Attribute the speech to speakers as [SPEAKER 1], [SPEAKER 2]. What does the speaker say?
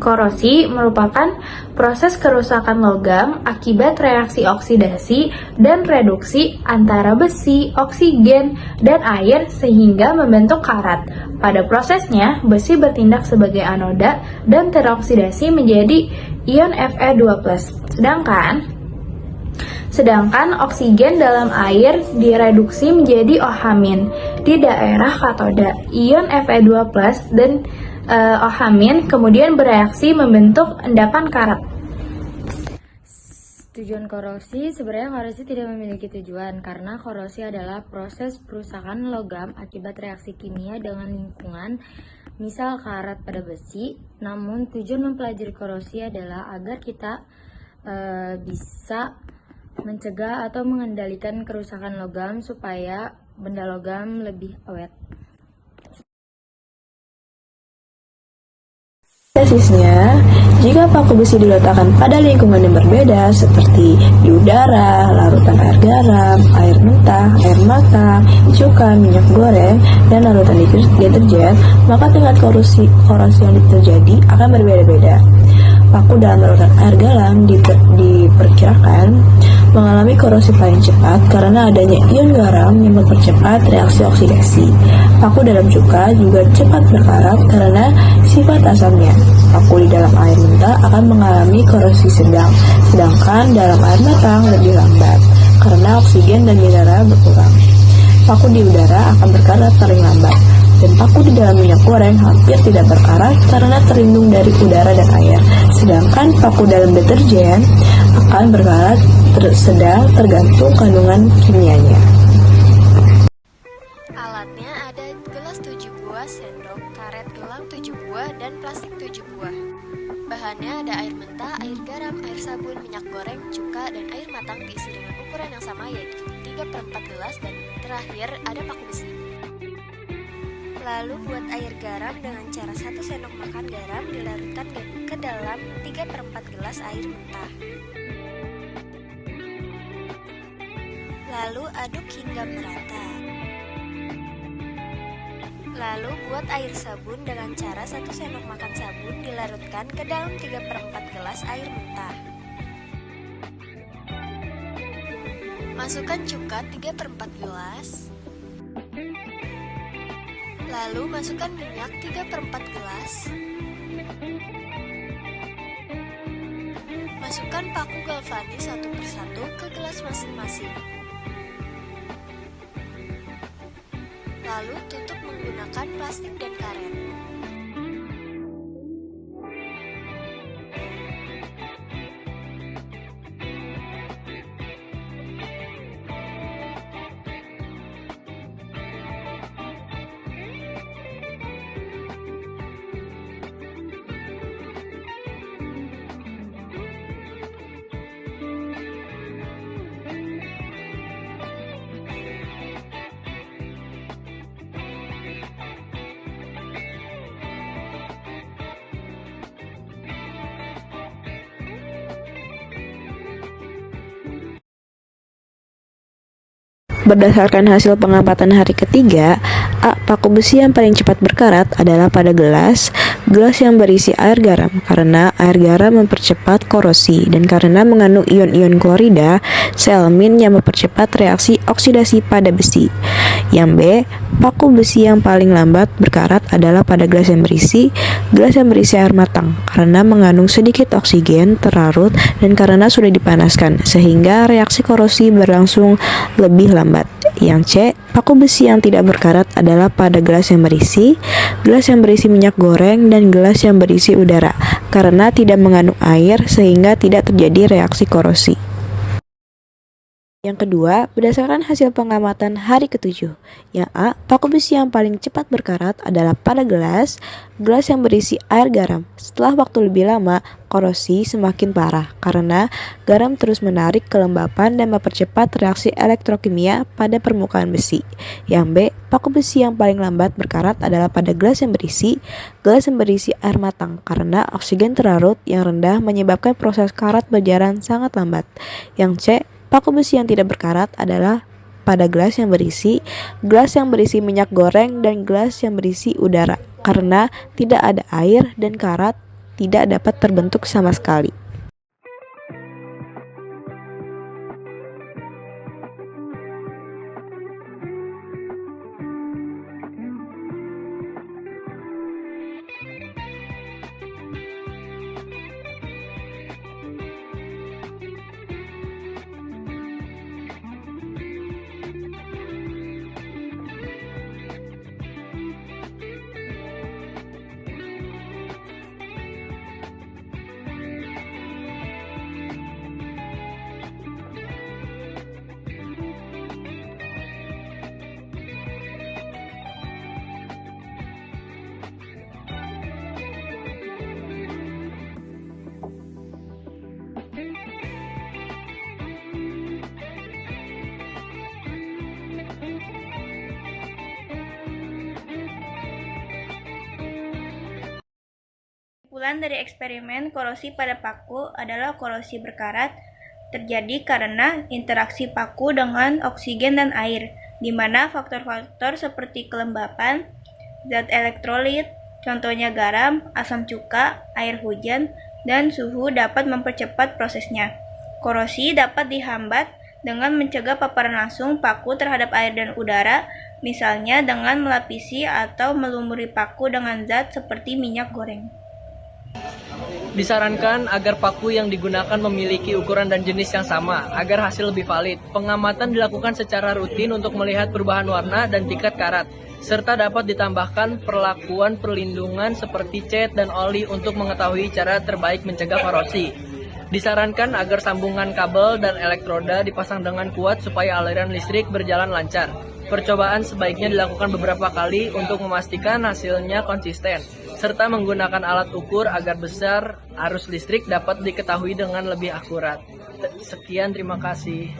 [SPEAKER 1] Korosi merupakan proses kerusakan logam akibat reaksi oksidasi dan reduksi antara besi, oksigen, dan air sehingga membentuk karat. Pada prosesnya, besi bertindak sebagai anoda dan teroksidasi menjadi ion Fe2+. Sedangkan oksigen dalam air direduksi menjadi OH- di daerah katoda. Ion Fe2+ dan OH- kemudian bereaksi membentuk endapan karat.
[SPEAKER 2] Tujuan korosi, sebenarnya korosi tidak memiliki tujuan karena korosi adalah proses perusakan logam akibat reaksi kimia dengan lingkungan, misal karat pada besi. Namun tujuan mempelajari korosi adalah agar kita bisa mencegah atau mengendalikan kerusakan logam supaya benda logam lebih awet.
[SPEAKER 3] Tesisnya, jika paku besi diletakkan pada lingkungan yang berbeda seperti di udara, larutan air garam, air mentah, air matang, cuka, minyak goreng, dan larutan deterjen, maka tingkat korosi yang terjadi akan berbeda-beda. Paku dalam larutan air garam diperkirakan mengalami korosi paling cepat karena adanya ion garam yang mempercepat reaksi oksidasi. Paku dalam cuka juga cepat berkarat karena sifat asamnya. Paku di dalam air mentah akan mengalami korosi sedang, sedangkan dalam air matang lebih lambat karena oksigen dan mineral berkurang. Paku di udara akan berkarat paling lambat, dan paku di dalam minyak goreng hampir tidak berkarat karena terlindung dari udara dan air. Sedangkan paku dalam deterjen akan berkarat sedang tergantung kandungan kimianya.
[SPEAKER 4] Alatnya ada gelas 7 buah, sendok, karet gelang 7 buah, dan plastik 7 buah. Bahannya ada air mentah, air garam, air sabun, minyak goreng, cuka, dan air matang diisi dengan ukuran yang sama yaitu 3/4 gelas, dan terakhir ada paku besi. Lalu buat air garam dengan cara 1 sendok makan garam dilarutkan ke dalam 3/4 gelas air mentah. Lalu aduk hingga merata. Lalu buat air sabun dengan cara 1 sendok makan sabun dilarutkan ke dalam 3/4 gelas air mentah. Masukkan cuka 3/4 gelas. Lalu masukkan minyak 3/4 gelas. Masukkan paku galvanis satu persatu ke gelas masing-masing. Lalu tutup menggunakan plastik dan karet.
[SPEAKER 3] Berdasarkan hasil pengamatan hari ketiga, A. Paku besi yang paling cepat berkarat adalah pada gelas yang berisi air garam karena air garam mempercepat korosi dan karena mengandung ion-ion klorida, selmin yang mempercepat reaksi oksidasi pada besi. Yang B. Paku besi yang paling lambat berkarat adalah pada gelas yang berisi air matang karena mengandung sedikit oksigen terlarut dan karena sudah dipanaskan sehingga reaksi korosi berlangsung lebih lambat. Yang C. Paku besi yang tidak berkarat adalah pada gelas yang berisi minyak goreng dan gelas yang berisi udara karena tidak mengandung air sehingga tidak terjadi reaksi korosi. Yang kedua, berdasarkan hasil pengamatan hari ketujuh, yang A, paku besi yang paling cepat berkarat adalah pada gelas yang berisi air garam. Setelah waktu lebih lama, korosi semakin parah karena garam terus menarik kelembapan dan mempercepat reaksi elektrokimia pada permukaan besi. Yang B, paku besi yang paling lambat berkarat adalah pada gelas yang berisi air matang karena oksigen terlarut yang rendah menyebabkan proses karat berjalan sangat lambat. Yang C, paku besi yang tidak berkarat adalah pada gelas yang berisi minyak goreng dan gelas yang berisi udara karena tidak ada air dan karat tidak dapat terbentuk sama sekali.
[SPEAKER 5] Kesimpulan dari eksperimen korosi pada paku adalah korosi berkarat terjadi karena interaksi paku dengan oksigen dan air, di mana faktor-faktor seperti kelembapan, zat elektrolit, contohnya garam, asam cuka, air hujan, dan suhu dapat mempercepat prosesnya. Korosi dapat dihambat dengan mencegah paparan langsung paku terhadap air dan udara, misalnya dengan melapisi atau melumuri paku dengan zat seperti minyak goreng.
[SPEAKER 6] Disarankan agar paku yang digunakan memiliki ukuran dan jenis yang sama, agar hasil lebih valid. Pengamatan dilakukan secara rutin untuk melihat perubahan warna dan tingkat karat, serta dapat ditambahkan perlakuan perlindungan seperti cat dan oli untuk mengetahui cara terbaik mencegah korosi. Disarankan agar sambungan kabel dan elektroda dipasang dengan kuat supaya aliran listrik berjalan lancar. Percobaan sebaiknya dilakukan beberapa kali untuk memastikan hasilnya konsisten, serta menggunakan alat ukur agar besar arus listrik dapat diketahui dengan lebih akurat. Sekian, terima kasih.